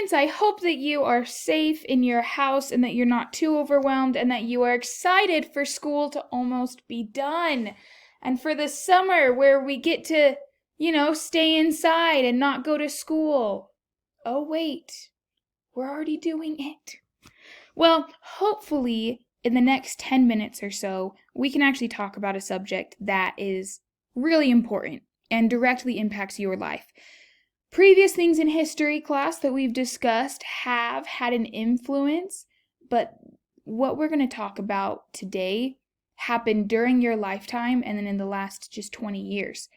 Parents, I hope that you are safe in your house and that you're not too overwhelmed and that you are excited for school to almost be done. And for the summer where we get to, stay inside and not go to school. Oh, wait. We're already doing it. Well, hopefully in the next 10 minutes or so, we can actually talk about a subject that is really important and directly impacts your life. Previous things in history class that we've discussed have had an influence, but what we're going to talk about today happened during your lifetime and then in the last just 20 years.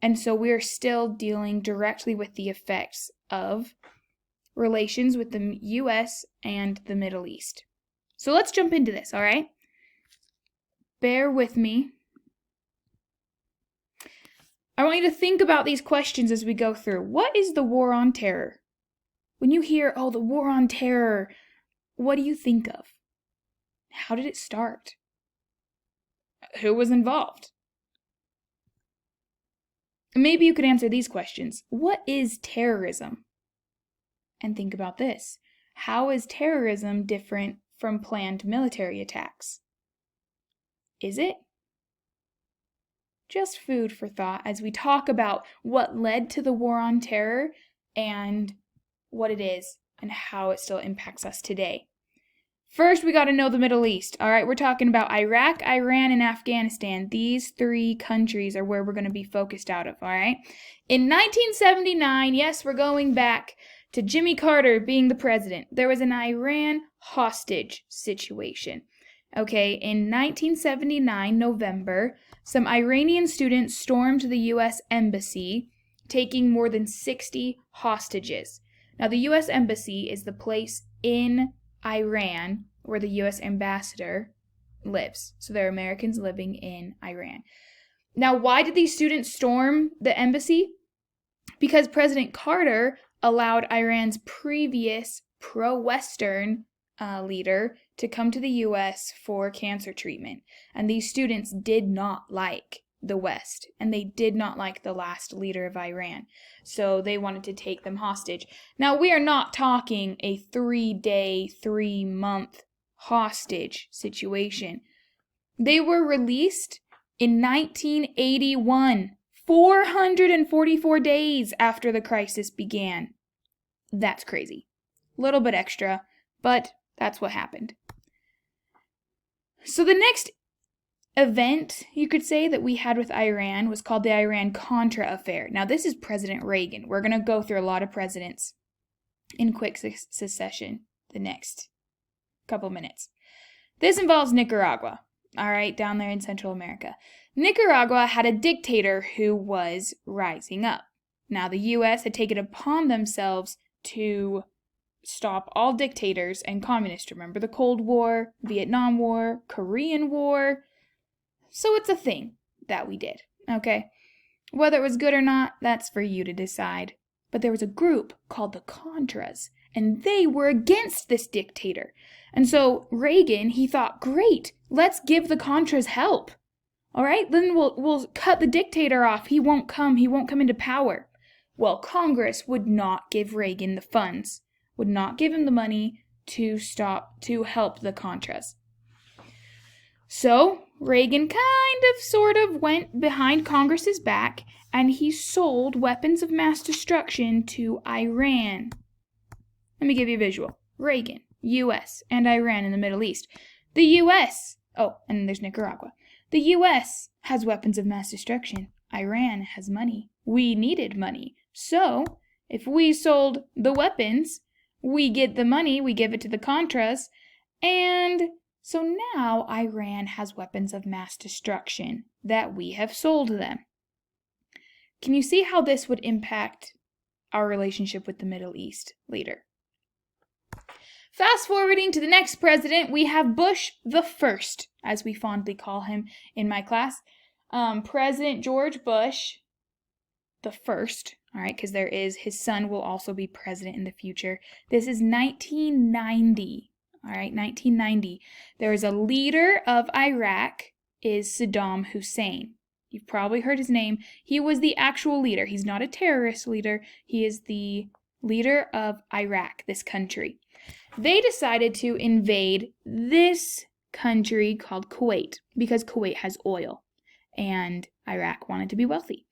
And so we're still dealing directly with the effects of relations with the U.S. and the Middle East. So let's jump into this, all right? Bear with me. I want you to think about these questions as we go through. What is the War on Terror? When you hear, the War on Terror, what do you think of? How did it start? Who was involved? Maybe you could answer these questions. What is terrorism? And think about this. How is terrorism different from planned military attacks? Is it? Just food for thought as we talk about what led to the War on Terror and what it is and how it still impacts us today. First, we got to know the Middle East. All right, we're talking about Iraq, Iran, and Afghanistan. These three countries are where we're going to be focused out of, all right? In 1979, yes, we're going back to Jimmy Carter being the president. There was an Iran hostage situation. Okay, in 1979, November, some Iranian students stormed the U.S. Embassy, taking more than 60 hostages. Now, the U.S. Embassy is the place in Iran where the U.S. ambassador lives. So there are Americans living in Iran. Now, why did these students storm the embassy? Because President Carter allowed Iran's previous pro-Western leader to come to the U.S. for cancer treatment. And these students did not like the West, and they did not like the last leader of Iran. So they wanted to take them hostage. Now, we are not talking a 3-day, 3-month hostage situation. They were released in 1981, 444 days after the crisis began. That's crazy. A little bit extra, but that's what happened. So the next event, you could say, that we had with Iran was called the Iran-Contra affair. Now, this is President Reagan. We're going to go through a lot of presidents in quick succession the next couple minutes. This involves Nicaragua, all right, down there in Central America. Nicaragua had a dictator who was rising up. Now, the U.S. had taken it upon themselves to stop all dictators and communists. Remember the Cold War, Vietnam War, Korean War? So it's a thing that we did, okay? Whether it was good or not, that's for you to decide. But there was a group called the Contras, and they were against this dictator. And so Reagan, he thought, great, let's give the Contras help. All right, then we'll cut the dictator off. He won't come into power. Well, Congress would not give Reagan the funds, would not give him the money to help the Contras. So Reagan sort of went behind Congress's back, and he sold weapons of mass destruction to Iran. Let me give you a visual. Reagan, U.S., and Iran in the Middle East. The U.S., and then there's Nicaragua. The U.S. has weapons of mass destruction. Iran has money. We needed money. So, if we sold the weapons, we get the money, we give it to the Contras, and so now Iran has weapons of mass destruction that we have sold them. Can you see how this would impact our relationship with the Middle East later? Fast forwarding to the next president, we have Bush the First, as we fondly call him in my class. President George Bush the First, all right, because his son will also be president in the future. This is 1990, all right, 1990. There is a leader of Iraq, is Saddam Hussein. You've probably heard his name. He was the actual leader. He's not a terrorist leader. He is the leader of Iraq, this country. They decided to invade this country called Kuwait because Kuwait has oil and Iraq wanted to be wealthy.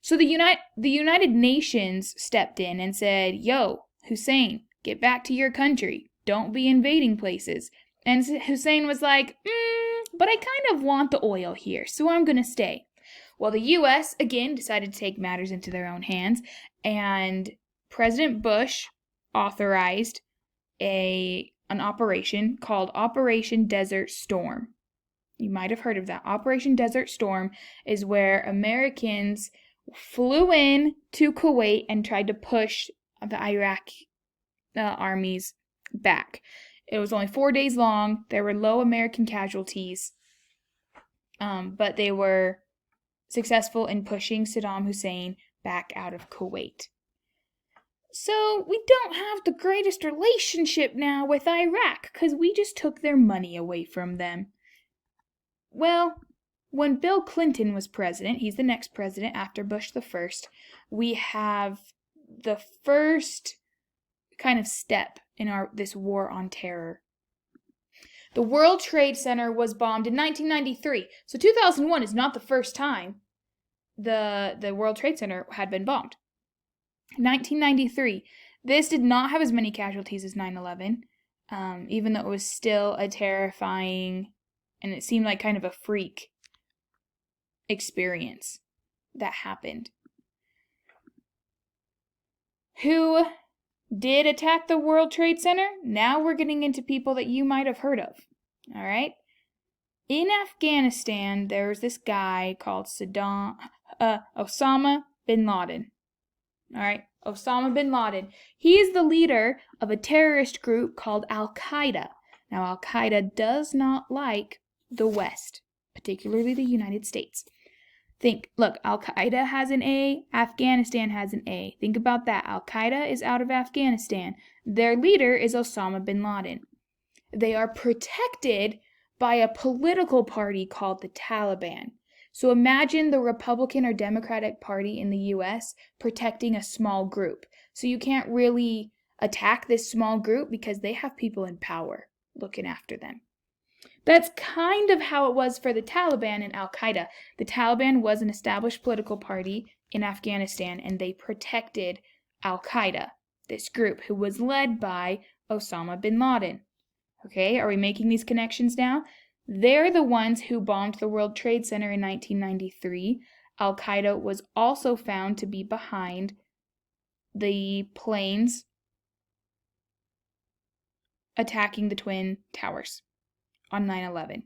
So the United Nations stepped in and said, "Yo, Hussein, get back to your country. Don't be invading places." And Hussein was like, but I kind of want the oil here, so I'm going to stay. Well, the U.S., again, decided to take matters into their own hands, and President Bush authorized an operation called Operation Desert Storm. You might have heard of that. Operation Desert Storm is where Americans flew in to Kuwait and tried to push the Iraq armies back. It was only 4 days long. There were low American casualties, but they were successful in pushing Saddam Hussein back out of Kuwait. So we don't have the greatest relationship now with Iraq because we just took their money away from them. Well, when Bill Clinton was president, he's the next president after Bush the first, we have the first kind of step in this war on terror. The World Trade Center was bombed in 1993. So 2001 is not the first time the World Trade Center had been bombed. 1993. This did not have as many casualties as 9/11, even though it was still a terrifying, and it seemed like kind of a freak experience that happened. Who did attack the World Trade Center? Now we're getting into people that you might have heard of. All right? In Afghanistan, there was this guy called Osama bin Laden. All right? Osama bin Laden. He is the leader of a terrorist group called Al-Qaeda. Now, Al-Qaeda does not like the West, particularly the United States. Look, Al-Qaeda has an A, Afghanistan has an A. Think about that. Al-Qaeda is out of Afghanistan. Their leader is Osama bin Laden. They are protected by a political party called the Taliban. So imagine the Republican or Democratic Party in the U.S. protecting a small group. So you can't really attack this small group because they have people in power looking after them. That's kind of how it was for the Taliban and Al-Qaeda. The Taliban was an established political party in Afghanistan, and they protected Al-Qaeda, this group who was led by Osama bin Laden. Okay, are we making these connections now? They're the ones who bombed the World Trade Center in 1993. Al-Qaeda was also found to be behind the planes attacking the Twin Towers on 9/11.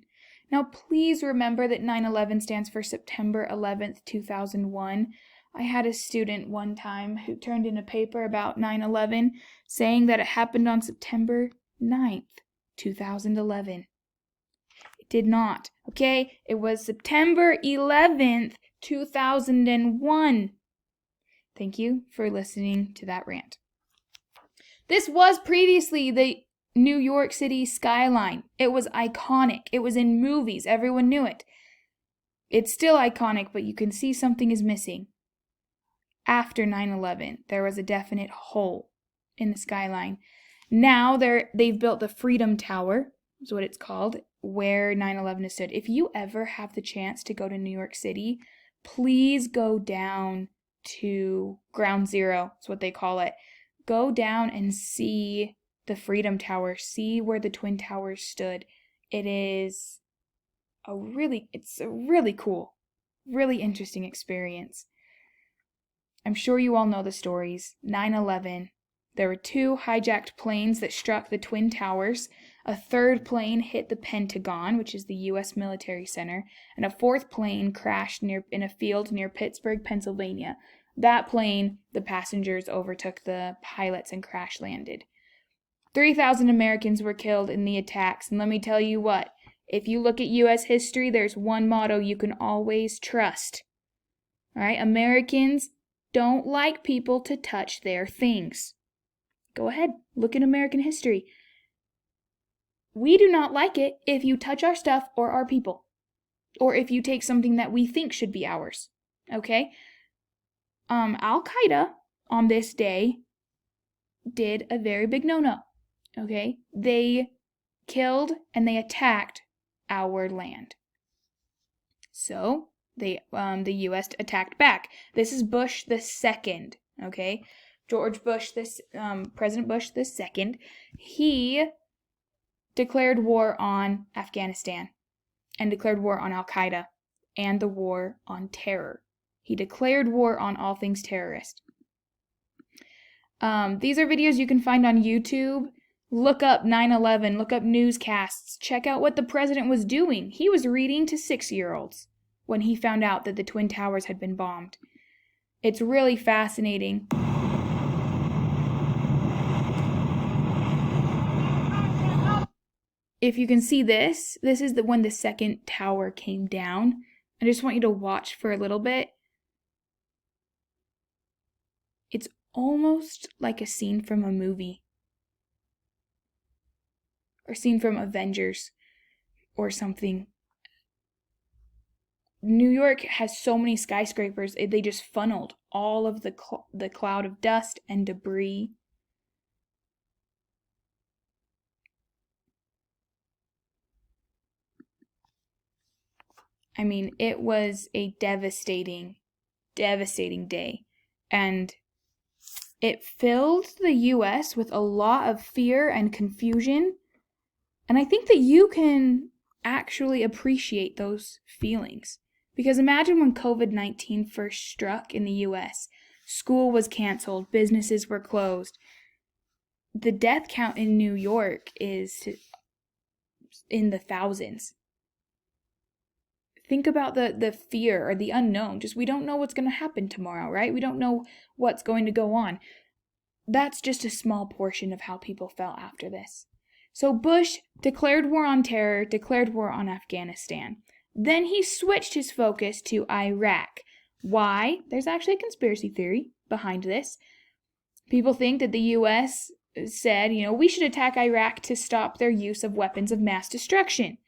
Now, please remember that 9/11 stands for September 11th, 2001. I had a student one time who turned in a paper about 9/11 saying that it happened on September 9th, 2011. It did not, okay? It was September 11th, 2001. Thank you for listening to that rant. This was previously the New York City skyline. It was iconic. It was in movies. Everyone knew it. It's still iconic, but you can see something is missing. After 9/11, there was a definite hole in the skyline. Now they've built the Freedom Tower, is what it's called, where 9/11 is stood. If you ever have the chance to go to New York City, please go down to Ground Zero, is what they call it. Go down and see the Freedom Tower, see where the Twin Towers stood. It's a really cool, really interesting experience. I'm sure you all know the stories. 9/11, there were 2 hijacked planes that struck the Twin Towers. A third plane hit the Pentagon, which is the U.S. military center, and a fourth plane crashed in a field near Pittsburgh, Pennsylvania. That plane, the passengers overtook the pilots and crash landed. 3,000 Americans were killed in the attacks, and let me tell you what, if you look at U.S. history, there's one motto you can always trust. All right, Americans don't like people to touch their things. Go ahead, look at American history. We do not like it if you touch our stuff or our people, or if you take something that we think should be ours. Okay? Al-Qaeda on this day did a very big no-no, okay? They killed and they attacked our land. So the U.S. attacked back. This is Bush the second, okay? George Bush, President Bush the second. He declared war on Afghanistan and declared war on Al-Qaeda and the war on terror. He declared war on all things terrorist. These are videos you can find on YouTube. Look up 9/11, look up newscasts, check out what the president was doing. He was reading to 6-year-olds when he found out that the Twin Towers had been bombed. It's really fascinating. If you can see this is when the second tower came down. I just want you to watch for a little bit. It's almost like a scene from a movie. Or scene from Avengers or something. New York has so many skyscrapers, they just funneled all of the cloud of dust and debris. I mean, it was a devastating day. And it filled the U.S. with a lot of fear and confusion. And I think that you can actually appreciate those feelings. Because imagine when COVID-19 first struck in the U.S. School was canceled, businesses were closed. The death count in New York is in the thousands. Think about the fear or the unknown. Just we don't know what's going to happen tomorrow, right? We don't know what's going to go on. That's just a small portion of how people felt after this. So Bush declared war on terror, declared war on Afghanistan. Then he switched his focus to Iraq. Why? There's actually a conspiracy theory behind this. People think that the U.S. said, we should attack Iraq to stop their use of weapons of mass destruction.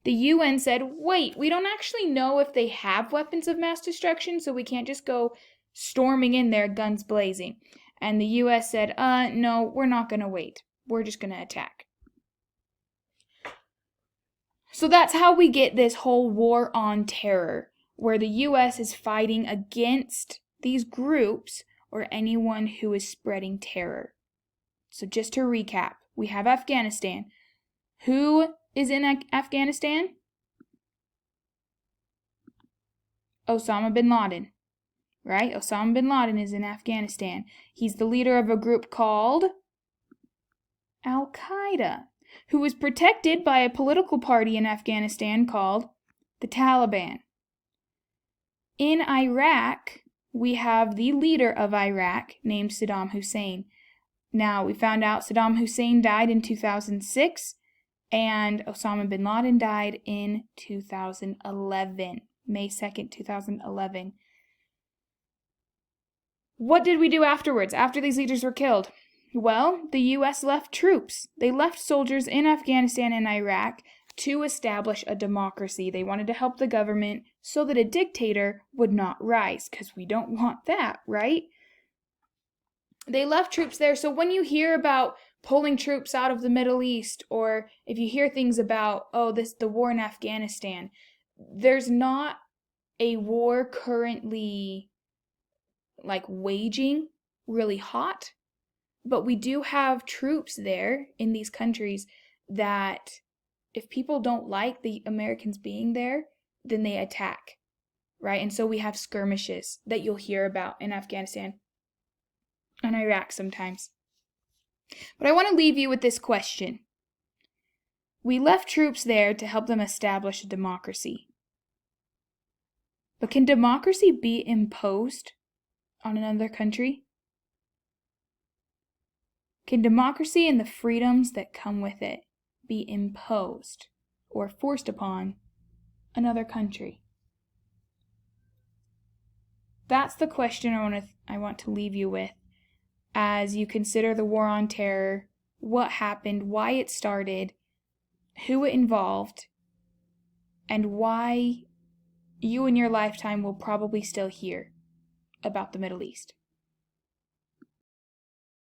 The UN said, wait, we don't actually know if they have weapons of mass destruction, so we can't just go storming in there, guns blazing. And the US said, no, we're not going to wait. We're just going to attack. So that's how we get this whole war on terror, where the US is fighting against these groups or anyone who is spreading terror. So just to recap, we have Afghanistan. Who is in Afghanistan? Osama bin Laden, right? Osama bin Laden is in Afghanistan. He's the leader of a group called Al-Qaeda, who is protected by a political party in Afghanistan called the Taliban. In Iraq, we have the leader of Iraq named Saddam Hussein. Now, we found out Saddam Hussein died in 2006, and Osama bin Laden died in 2011, May 2nd, 2011. What did we do afterwards, after these leaders were killed? Well, the U.S. left troops. They left soldiers in Afghanistan and Iraq to establish a democracy. They wanted to help the government so that a dictator would not rise, because we don't want that, right? They left troops there, so when you hear about pulling troops out of the Middle East, or if you hear things about, the war in Afghanistan, there's not a war currently waging really hot, but we do have troops there in these countries that if people don't like the Americans being there, then they attack, right? And so we have skirmishes that you'll hear about in Afghanistan and Iraq sometimes. But I want to leave you with this question. We left troops there to help them establish a democracy. But can democracy be imposed on another country? Can democracy and the freedoms that come with it be imposed or forced upon another country? That's the question I want to leave you with as you consider the war on terror, what happened, why it started, who it involved, and why you in your lifetime will probably still hear about the Middle East.